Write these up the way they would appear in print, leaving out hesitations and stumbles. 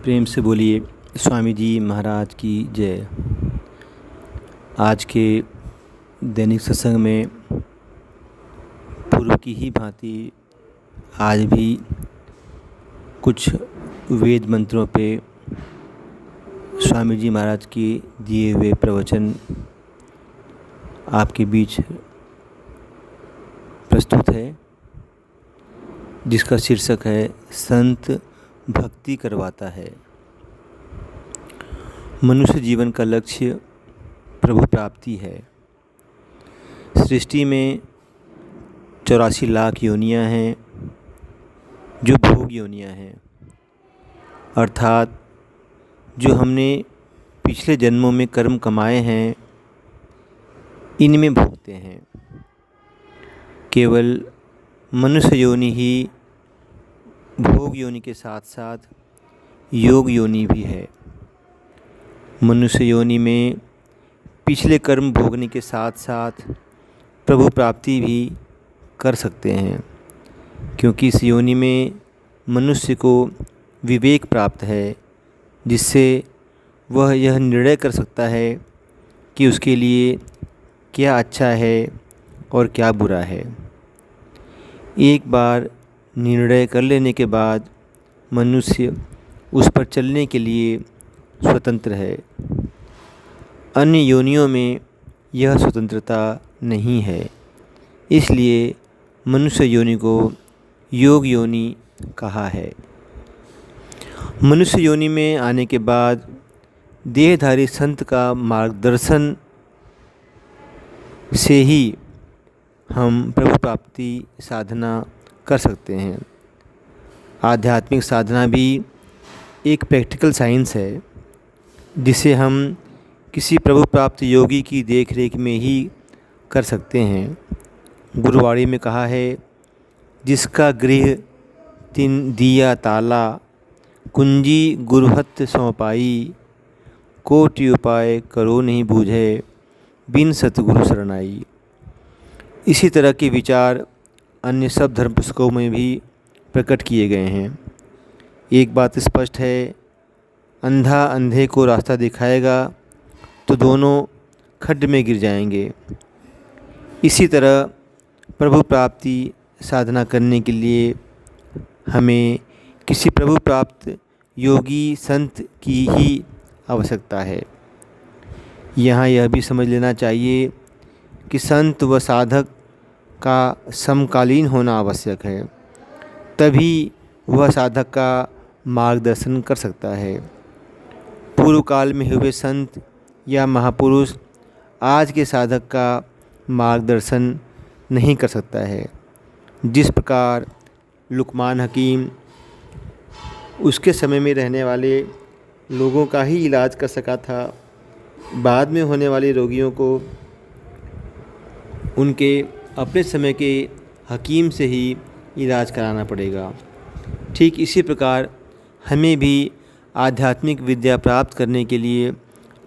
प्रेम से बोलिए स्वामी जी महाराज की जय। आज के दैनिक सत्संग में पूर्व की ही भांति आज भी कुछ वेद मंत्रों पे स्वामी जी महाराज के दिए हुए प्रवचन आपके बीच प्रस्तुत है, जिसका शीर्षक है संत भक्ति करवाता है। मनुष्य जीवन का लक्ष्य प्रभु प्राप्ति है। सृष्टि में 84 लाख योनियां हैं जो भोग योनियां हैं, अर्थात जो हमने पिछले जन्मों में कर्म कमाए हैं इनमें भोगते हैं। केवल मनुष्य योनि ही भोग योनि के साथ साथ योग योनि भी है। मनुष्य योनि में पिछले कर्म भोगने के साथ साथ प्रभु प्राप्ति भी कर सकते हैं, क्योंकि इस योनि में मनुष्य को विवेक प्राप्त है, जिससे वह यह निर्णय कर सकता है कि उसके लिए क्या अच्छा है और क्या बुरा है। एक बार निर्णय कर लेने के बाद मनुष्य उस पर चलने के लिए स्वतंत्र है। अन्य योनियों में यह स्वतंत्रता नहीं है, इसलिए मनुष्य योनि को योग योनि कहा है। मनुष्य योनि में आने के बाद देहधारी संत का मार्गदर्शन से ही हम प्रभु प्राप्ति साधना कर सकते हैं। आध्यात्मिक साधना भी एक प्रैक्टिकल साइंस है, जिसे हम किसी प्रभु प्राप्त योगी की देखरेख में ही कर सकते हैं। गुरुवाणी में कहा है, जिसका गृह तिन दिया ताला, कुंजी गुरुहत सौंपाई, कोटि उपाय करो नहीं बूझे, बिन सतगुरु शरणाई। इसी तरह के विचार अन्य सब धर्म पुस्तकों में भी प्रकट किए गए हैं। एक बात स्पष्ट है, अंधा अंधे को रास्ता दिखाएगा तो दोनों खड्ड में गिर जाएंगे। इसी तरह प्रभु प्राप्ति साधना करने के लिए हमें किसी प्रभु प्राप्त योगी संत की ही आवश्यकता है। यहाँ यह भी समझ लेना चाहिए कि संत व साधक का समकालीन होना आवश्यक है, तभी वह साधक का मार्गदर्शन कर सकता है। पूर्व काल में हुए संत या महापुरुष आज के साधक का मार्गदर्शन नहीं कर सकता है। जिस प्रकार लुकमान हकीम उसके समय में रहने वाले लोगों का ही इलाज कर सका था, बाद में होने वाले रोगियों को उनके अपने समय के हकीम से ही इलाज कराना पड़ेगा। ठीक इसी प्रकार हमें भी आध्यात्मिक विद्या प्राप्त करने के लिए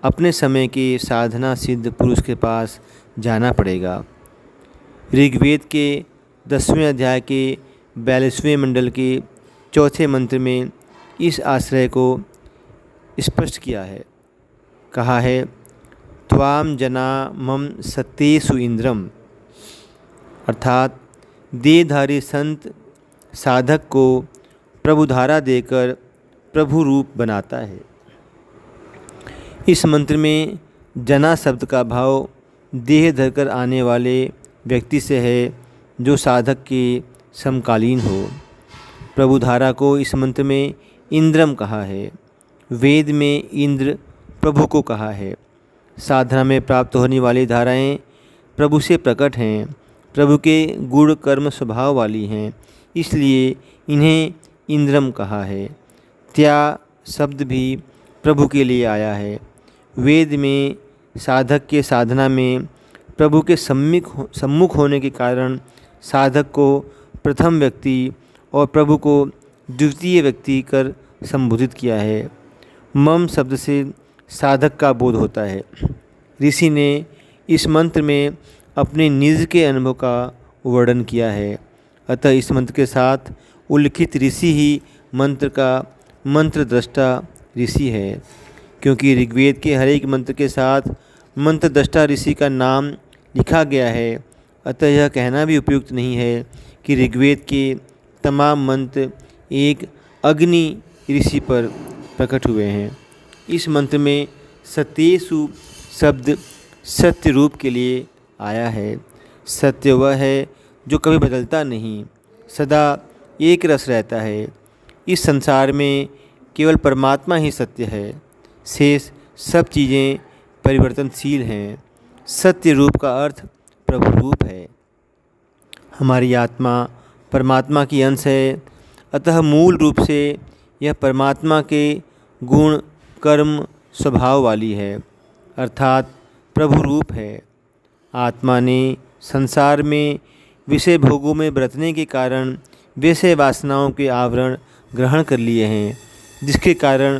अपने समय के साधना सिद्ध पुरुष के पास जाना पड़ेगा। ऋग्वेद के 10वें अध्याय के 42वें मंडल के 4थे मंत्र में इस आश्रय को स्पष्ट किया है। कहा है, त्वाम जना मम सत्येषु इंद्रम, अर्थात देहधारी संत साधक को प्रभुधारा देकर प्रभु रूप बनाता है। इस मंत्र में जना शब्द का भाव देह धरकर आने वाले व्यक्ति से है, जो साधक के समकालीन हो। प्रभुधारा को इस मंत्र में इंद्रम कहा है। वेद में इंद्र प्रभु को कहा है। साधना में प्राप्त होने वाली धाराएं प्रभु से प्रकट हैं, प्रभु के गुण कर्म स्वभाव वाली हैं, इसलिए इन्हें इंद्रम कहा है। त्या शब्द भी प्रभु के लिए आया है। वेद में साधक के साधना में प्रभु के सम्मुख होने के कारण साधक को प्रथम व्यक्ति और प्रभु को द्वितीय व्यक्ति कर संबोधित किया है। मम शब्द से साधक का बोध होता है। ऋषि ने इस मंत्र में अपने निज के अनुभव का वर्णन किया है। अतः इस मंत्र के साथ उल्लिखित ऋषि ही मंत्र का मंत्र दृष्टा ऋषि है, क्योंकि ऋग्वेद के हर एक मंत्र के साथ मंत्र दृष्टा ऋषि का नाम लिखा गया है। अतः यह कहना भी उपयुक्त नहीं है कि ऋग्वेद के तमाम मंत्र एक अग्नि ऋषि पर प्रकट हुए हैं। इस मंत्र में सत्येषु शब्द सत्य रूप के लिए आया है। सत्य वह है जो कभी बदलता नहीं, सदा एक रस रहता है। इस संसार में केवल परमात्मा ही सत्य है, शेष सब चीज़ें परिवर्तनशील हैं। सत्य रूप का अर्थ प्रभु रूप है। हमारी आत्मा परमात्मा की अंश है, अतः मूल रूप से यह परमात्मा के गुण कर्म स्वभाव वाली है, अर्थात प्रभु रूप है। आत्मा ने संसार में विषय भोगों में बरतने के कारण विषय वासनाओं के आवरण ग्रहण कर लिए हैं, जिसके कारण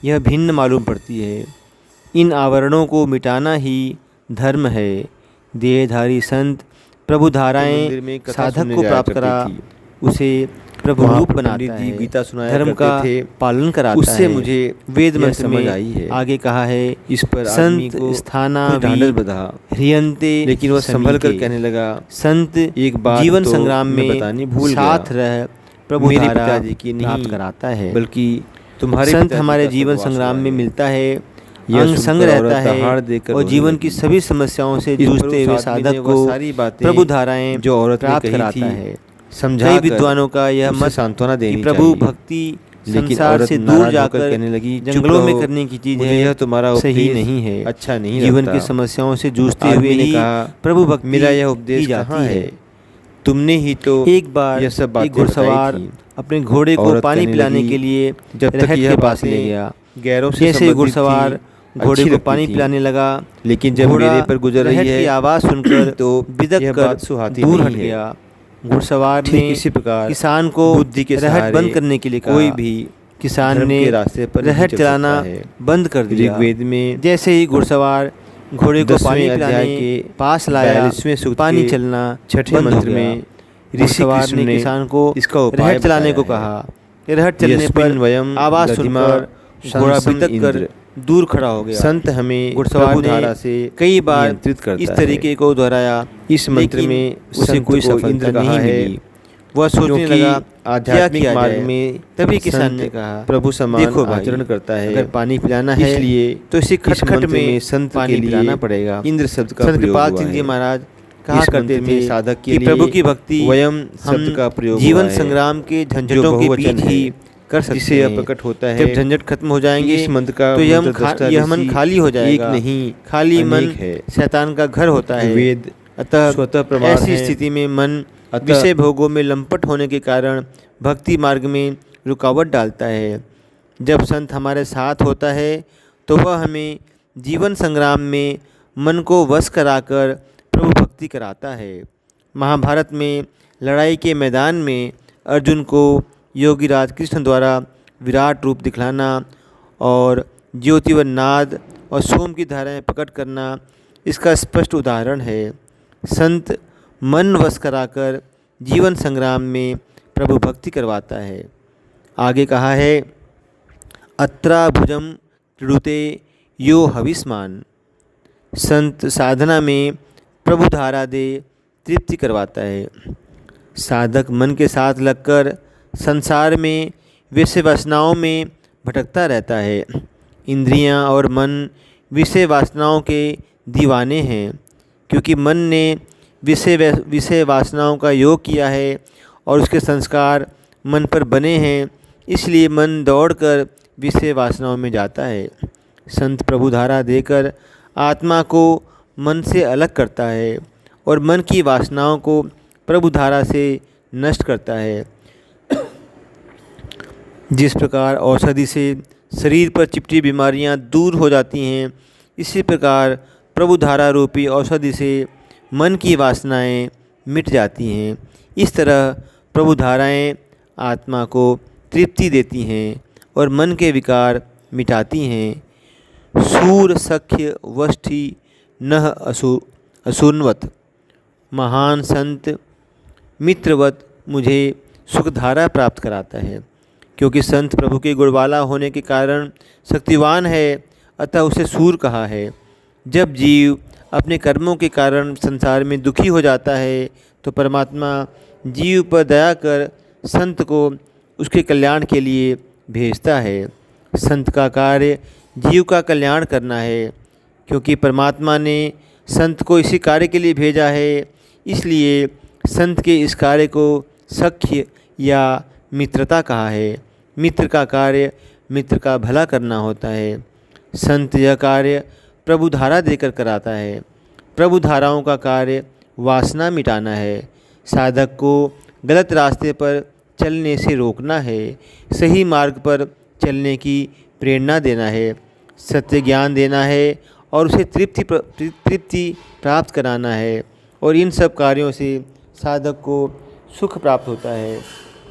यह भिन्न मालूम पड़ती है। इन आवरणों को मिटाना ही धर्म है। देहधारी संत प्रभु धाराएं साधक को प्राप्त करा उसे प्रभु रूप बनाता है, गीता सुनाया धर्म का पालन कराता है। उससे मुझे वेद मंत्र में आई है। आगे कहा है, इस पर संत स्थाना ह्रियंते, लेकिन वह संभल कर कहने लगा, संत एक बात जीवन संग्राम में बतानी भूल साथ रह प्रभु मेरे पिताजी की नहीं कराता है, बल्कि तुम्हारे संत हमारे जीवन संग्राम में मिलता है, अंग संग रहता है और जीवन की सभी समस्याओं से जूझते हुए साधक को प्रभु धाराएं जो औरत प्राप्त कराता है। कई विद्वानों का यह मत सांत्वना देनी चाहिए। प्रभु भक्ति संसार से दूर जाकर कहने लगी, जंगलों में करने की चीज है, यह तुम्हारा सही नहीं है, अच्छा नहीं। जीवन की समस्याओं से जूझते हुए ही प्रभु भक्ति मेरा यह उपदेश कहाँ है? तुमने ही तो एक बार एक घुड़सवार अपने घोड़े को पानी पिलाने के लिए जब तक के पास ले गया, गैरों से जैसे घुड़सवार घोड़े को पानी पिलाने लगा, लेकिन जब मेरे पर गुजर रही है आवाज़ सुनकर तो बिदक कर दूर हट गया। घुड़सवार ने इसी प्रकार किसान को बुद्धि के रहट बंद करने के लिए कहा। कोई भी किसान ने रास्ते पर रहट चलाना बंद कर दिया। ऋग्वेद में जैसे ही घुड़सवार घोड़े को पानी पिलाने के पास लाया, पानी चलना छठे मंत्र में ऋषिवार ने किसान को इसका रहट चलाने को कहा। रहट चलने पर आवाज़ सुनकर घोड़ा बिदक कर दूर खड़ा हो गया। संत हमें घुड़सवार धारा से कई बार नियंत्रित करता इस तरीके को दोहराया। इस मंत्र में उसे कोई सफलता नहीं मिली। वह सोचने लगा आध्यात्मिक मार्ग में, तभी किसान ने कहा प्रभु समान आचरण करता है, अगर पानी पिलाना है इसलिए तो इसे खटखट में संत पानी पिलाना पड़ेगा। इंद्र शब्द का प्रयोग हुआ है। कृपाल सिंह जी महाराज कहा करते थे साधक के लिए प्रभु की भक्ति वयम शब्द का प्रयोग जीवन संग्राम के झंझटों के बीच ही कर सकते हैं। यह प्रकट होता है जब झंझट खत्म हो जाएंगे इस मंत्र का, तो यह मन खाली हो जाएगा। एक नहीं, खाली मन शैतान का घर होता है। वेद अतः स्वतः प्रमाण ऐसी स्थिति में मन विषय भोगों में लंपट होने के कारण भक्ति मार्ग में रुकावट डालता है। जब संत हमारे साथ होता है तो वह हमें जीवन संग्राम में मन को वश कराकर प्रभु भक्ति कराता है। महाभारत में लड़ाई के मैदान में अर्जुन को योगीराज कृष्ण द्वारा विराट रूप दिखलाना और ज्योति व नाद और सोम की धाराएं प्रकट करना इसका स्पष्ट उदाहरण है। संत मन वश कराकर जीवन संग्राम में प्रभु भक्ति करवाता है। आगे कहा है, अत्रा भुजम क्रीडुते यो हविष्मान। संत साधना में प्रभु धारा दे तृप्ति करवाता है। साधक मन के साथ लगकर संसार में विषय वासनाओं में भटकता रहता है। इंद्रियां और मन विषय वासनाओं के दीवाने हैं, क्योंकि मन ने विषय वासनाओं का योग किया है और उसके संस्कार मन पर बने हैं, इसलिए मन दौड़कर विषय वासनाओं में जाता है। संत प्रभु धारा देकर आत्मा को मन से अलग करता है और मन की वासनाओं को प्रभु धारा से नष्ट करता है। जिस प्रकार औषधि से शरीर पर चिपटी बीमारियां दूर हो जाती हैं, इसी प्रकार प्रभु धारा रूपी औषधि से मन की वासनाएं मिट जाती हैं। इस तरह प्रभु धाराएं आत्मा को तृप्ति देती हैं और मन के विकार मिटाती हैं। सूर सख्य वष्ठी नह असुनवत। महान संत मित्रवत मुझे सुखधारा प्राप्त कराता है। क्योंकि संत प्रभु के गुणवाला होने के कारण शक्तिवान है, अतः उसे सूर कहा है। जब जीव अपने कर्मों के कारण संसार में दुखी हो जाता है तो परमात्मा जीव पर दया कर संत को उसके कल्याण के लिए भेजता है। संत का कार्य जीव का कल्याण करना है। क्योंकि परमात्मा ने संत को इसी कार्य के लिए भेजा है, इसलिए संत के इस कार्य को सख्य या मित्रता कहा है। मित्र का कार्य मित्र का भला करना होता है। संत यह कार्य प्रभु धारा देकर कराता है। प्रभु धाराओं का कार्य वासना मिटाना है। साधक को गलत रास्ते पर चलने से रोकना है, सही मार्ग पर चलने की प्रेरणा देना है, सत्य ज्ञान देना है और उसे तृप्ति प्राप्त कराना है। और इन सब कार्यों से साधक को सुख प्राप्त होता है।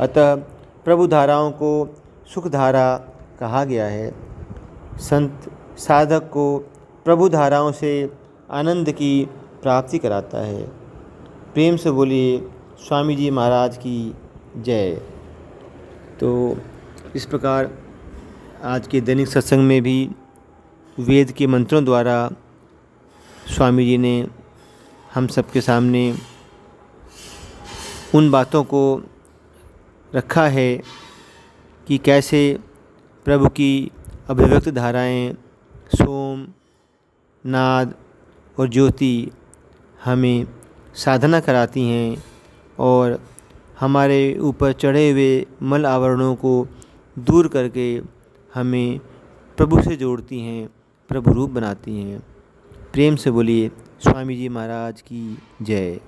अतः प्रभु धाराओं को सुख धारा कहा गया है। संत साधक को प्रभु धाराओं से आनंद की प्राप्ति कराता है। प्रेम से बोलिए स्वामी जी महाराज की जय। तो इस प्रकार आज के दैनिक सत्संग में भी वेद के मंत्रों द्वारा स्वामी जी ने हम सबके सामने उन बातों को रखा है कि कैसे प्रभु की अभिव्यक्त धाराएं सोम, नाद और ज्योति हमें साधना कराती हैं और हमारे ऊपर चढ़े हुए मल आवरणों को दूर करके हमें प्रभु से जोड़ती हैं, प्रभु रूप बनाती हैं। प्रेम से बोलिए स्वामी जी महाराज की जय।